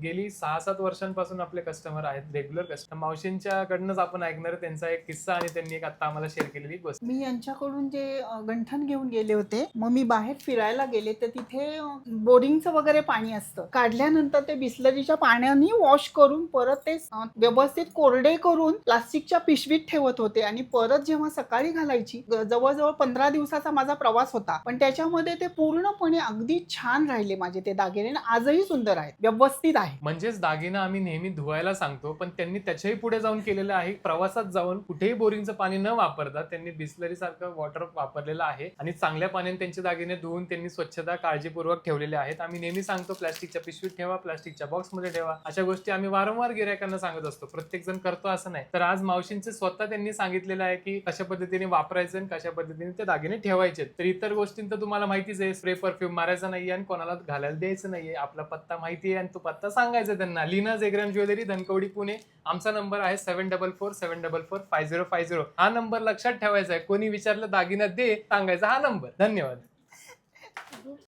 गेली 6-7 वर्षांपासून आपले कस्टमर आहेत, रेग्युलर कस्टमर. मावशींच्याकडनंच आपण ऐकणार आहे त्यांचा एक किस्सा आणि त्यांनी एक आता आम्हाला शेअर केलेली गोष्ट. मी यांच्याकडून जे गंठण घेऊन गेले होते, मग मी बाहेर फिरायला गेले तर तिथे बोरिंगचं वगैरे पाणी असतं. काढल्यानंतर ते बिस्लरीच्या पाण्याने वॉश करून परत ते व्यवस्थित कोरडे करून प्लास्टिकच्या पिशवीत ठेवत होते आणि परत जेव्हा सकाळी घालायची, जवळजवळ 15 दिवसाचा माझा प्रवास होता, पण त्याच्यामध्ये ते पूर्णपणे अगदी छान राहिले माझे ते दागिने. आजही सुंदर आहेत, व्यवस्थित आहे. म्हणजेच दागिना आम्ही नेहमी धुवायला सांगतो, पण त्यांनी त्याच्याही पुढे जाऊन केलेलं आहे. प्रवासात जाऊन कुठेही बोरिंगचं पाणी न वापरता त्यांनी बिस्लरी सारखं वॉटर वापरलेलं आहे आणि चांगल्या पाण्याने त्यांचे दागिने धुवून त्यांनी स्वच्छता काळजीपूर्वक ठेवलेले आहेत. आम्ही नेहमी सांगतो प्लास्टिकच्या पिशवीत ठेवा, प्लास्टिकच्या बॉक्समध्ये ठेवा. अशा गोष्टी आम्ही वारंवार गिरायकांना सांगत असतो. प्रत्येक जण करतो असं नाही. तर आज मावशींचे स्वतः त्यांनी सांगितलेलं आहे की कशा पद्धतीने वापरायचं आणि कशा पद्धतीने ते दागिने ठेवायचे. तर इतर गोष्टींचं तुम्हाला माहितीच आहे, स्प्रे परफ्यूम मारायचा नाहीये आणि कोणाला घालायला द्यायचं नाहीये. आपला पत्ता माहिती आहे आणि तो पत्ता सांगायचा त्यांना. लीना जेग्राम ज्वेलरी, धनकवडी, पुणे. आमचा नंबर आहे 7447445050. हा नंबर लक्षात ठेवायचा आहे. कोणी विचारलं दागिना दे, सांगायचा हा नंबर. धन्यवाद.